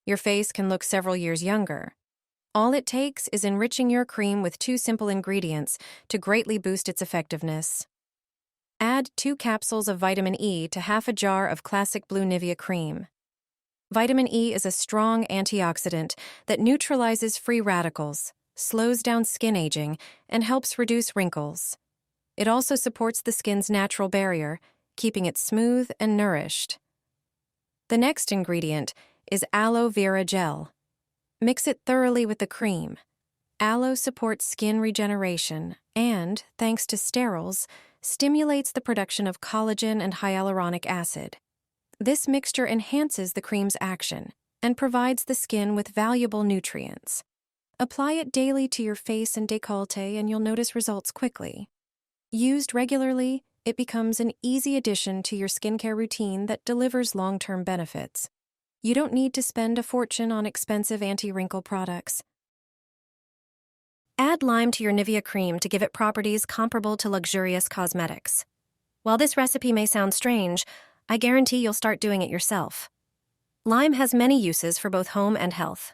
Your face can look several years younger. All it takes is enriching your cream with 2 simple ingredients to greatly boost its effectiveness. Add 2 capsules of vitamin E to half a jar of classic blue Nivea cream. Vitamin E is a strong antioxidant that neutralizes free radicals, slows down skin aging, and helps reduce wrinkles. It also supports the skin's natural barrier, keeping it smooth and nourished. The next ingredient is aloe vera gel. Mix it thoroughly with the cream. Aloe supports skin regeneration and, thanks to sterols, stimulates the production of collagen and hyaluronic acid. This mixture enhances the cream's action and provides the skin with valuable nutrients. Apply it daily to your face and décolleté and you'll notice results quickly. Used regularly, it becomes an easy addition to your skincare routine that delivers long-term benefits. You don't need to spend a fortune on expensive anti-wrinkle products. Add lime to your Nivea cream to give it properties comparable to luxurious cosmetics. While this recipe may sound strange, I guarantee you'll start doing it yourself. Lime has many uses for both home and health.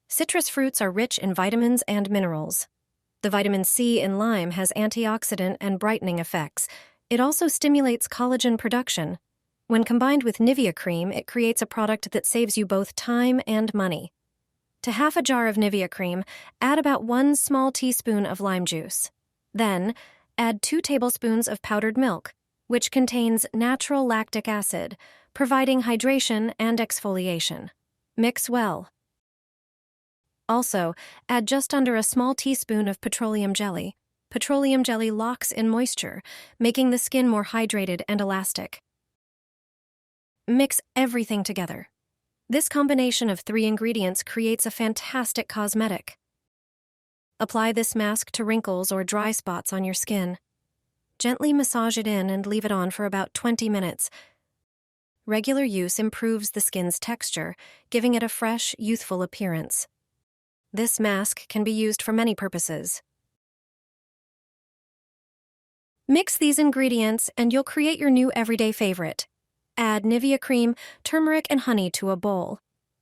Citrus fruits are rich in vitamins and minerals. The vitamin C in lime has antioxidant and brightening effects. It also stimulates collagen production. When combined with Nivea cream, it creates a product that saves you both time and money. To half a jar of Nivea cream, add about 1 small teaspoon of lime juice. Then, add 2 tablespoons of powdered milk, which contains natural lactic acid, providing hydration and exfoliation. Mix well. Also, add just under a small teaspoon of petroleum jelly. Petroleum jelly locks in moisture, making the skin more hydrated and elastic. Mix everything together. This combination of 3 ingredients creates a fantastic cosmetic. Apply this mask to wrinkles or dry spots on your skin. Gently massage it in and leave it on for about 20 minutes. Regular use improves the skin's texture, giving it a fresh, youthful appearance. This mask can be used for many purposes. Mix these ingredients and you'll create your new everyday favorite. Add Nivea cream, turmeric, and honey to a bowl.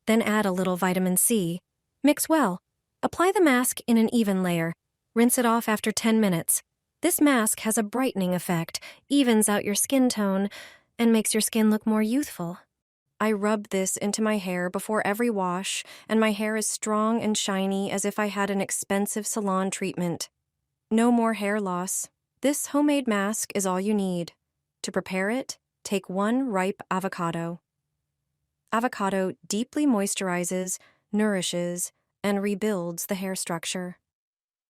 Then add a little vitamin C. Mix well. Apply the mask in an even layer. Rinse it off after 10 minutes. This mask has a brightening effect, evens out your skin tone, and makes your skin look more youthful. I rub this into my hair before every wash, and my hair is strong and shiny as if I had an expensive salon treatment. No more hair loss. This homemade mask is all you need. To prepare it, take 1 ripe avocado. Avocado deeply moisturizes, nourishes, and rebuilds the hair structure.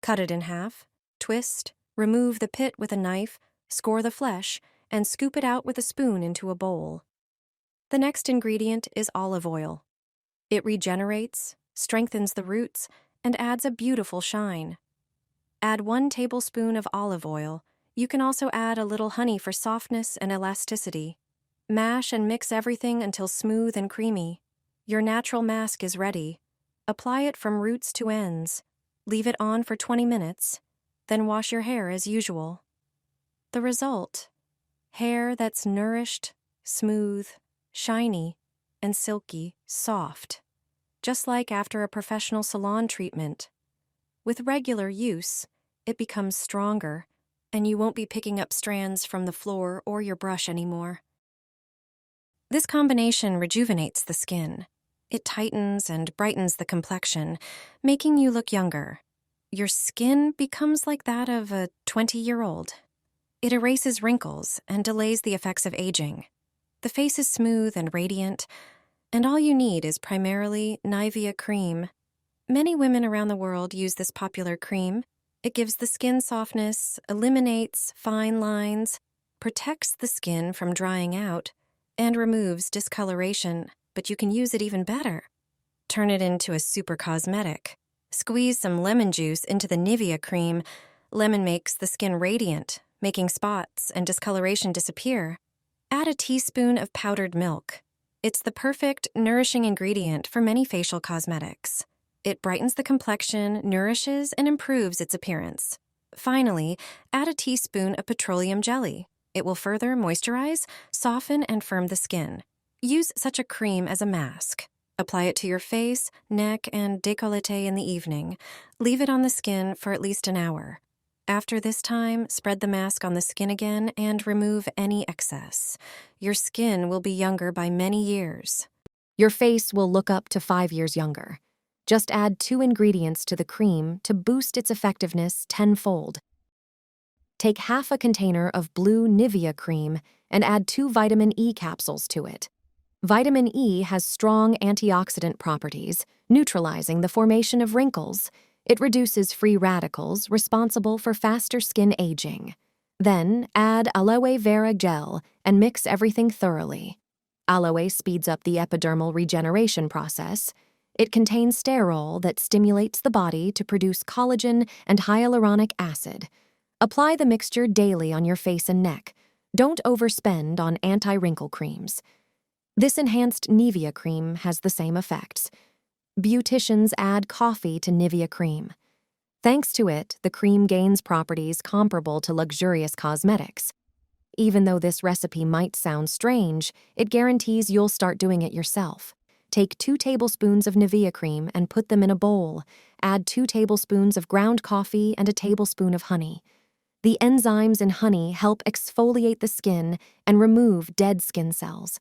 Cut it in half, twist, remove the pit with a knife, score the flesh, and scoop it out with a spoon into a bowl. The next ingredient is olive oil. It regenerates, strengthens the roots, and adds a beautiful shine. Add 1 tablespoon of olive oil. You can also add a little honey for softness and elasticity. Mash and mix everything until smooth and creamy. Your natural mask is ready. Apply it from roots to ends. Leave it on for 20 minutes. Then wash your hair as usual. The result: hair that's nourished, smooth, shiny, and silky, soft. Just like after a professional salon treatment. With regular use, it becomes stronger, and you won't be picking up strands from the floor or your brush anymore. This combination rejuvenates the skin. It tightens and brightens the complexion, making you look younger. Your skin becomes like that of a 20-year-old. It erases wrinkles and delays the effects of aging. The face is smooth and radiant, and all you need is primarily Nivea cream. Many women around the world use this popular cream. It gives the skin softness, eliminates fine lines, protects the skin from drying out, and removes discoloration, but you can use it even better. Turn it into a super cosmetic. Squeeze some lemon juice into the Nivea cream. Lemon makes the skin radiant, making spots and discoloration disappear. Add a teaspoon of powdered milk. It's the perfect, nourishing ingredient for many facial cosmetics. It brightens the complexion, nourishes, and improves its appearance. Finally, add a teaspoon of petroleum jelly. It will further moisturize, soften, and firm the skin. Use such a cream as a mask. Apply it to your face, neck, and décolleté in the evening. Leave it on the skin for at least an hour. After this time, spread the mask on the skin again and remove any excess. Your skin will be younger by many years. Your face will look up to 5 years younger. Just add 2 ingredients to the cream to boost its effectiveness tenfold. Take half a container of blue Nivea cream and add 2 vitamin E capsules to it. Vitamin E has strong antioxidant properties, neutralizing the formation of wrinkles. It reduces free radicals responsible for faster skin aging. Then add aloe vera gel and mix everything thoroughly. Aloe speeds up the epidermal regeneration process. It contains sterol that stimulates the body to produce collagen and hyaluronic acid. Apply the mixture daily on your face and neck. Don't overspend on anti-wrinkle creams. This enhanced Nivea cream has the same effects. Beauticians add coffee to Nivea cream. Thanks to it, the cream gains properties comparable to luxurious cosmetics. Even though this recipe might sound strange, it guarantees you'll start doing it yourself. Take 2 tablespoons of Nivea cream and put them in a bowl. Add 2 tablespoons of ground coffee and a tablespoon of honey. The enzymes in honey help exfoliate the skin and remove dead skin cells.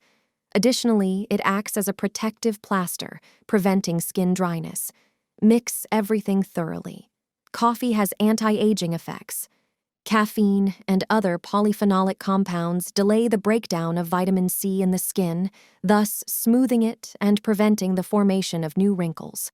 Additionally, it acts as a protective plaster, preventing skin dryness. Mix everything thoroughly. Coffee has anti-aging effects. Caffeine and other polyphenolic compounds delay the breakdown of vitamin C in the skin, thus smoothing it and preventing the formation of new wrinkles.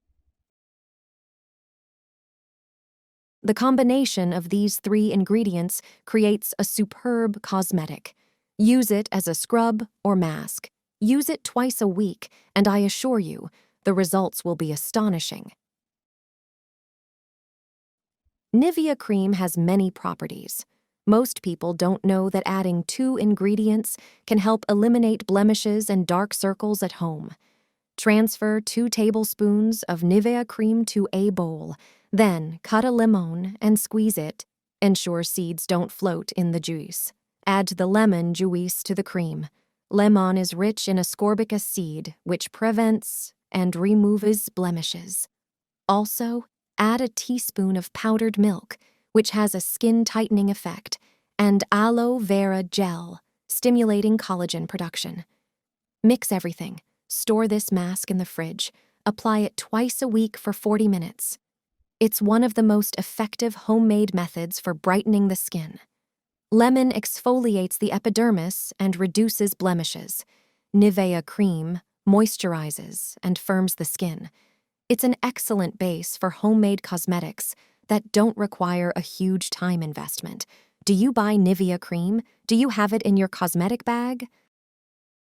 The combination of these 3 ingredients creates a superb cosmetic. Use it as a scrub or mask. Use it twice a week, and I assure you, the results will be astonishing. Nivea cream has many properties. Most people don't know that adding 2 ingredients can help eliminate blemishes and dark circles at home. Transfer 2 tablespoons of Nivea cream to a bowl. Then cut a lemon and squeeze it. Ensure seeds don't float in the juice. Add the lemon juice to the cream. Lemon is rich in ascorbic acid, which prevents and removes blemishes. Also, add a teaspoon of powdered milk, which has a skin-tightening effect, and aloe vera gel, stimulating collagen production. Mix everything. Store this mask in the fridge. Apply it twice a week for 40 minutes. It's one of the most effective homemade methods for brightening the skin. Lemon exfoliates the epidermis and reduces blemishes. Nivea cream moisturizes and firms the skin. It's an excellent base for homemade cosmetics that don't require a huge time investment. Do you buy Nivea cream? Do you have it in your cosmetic bag?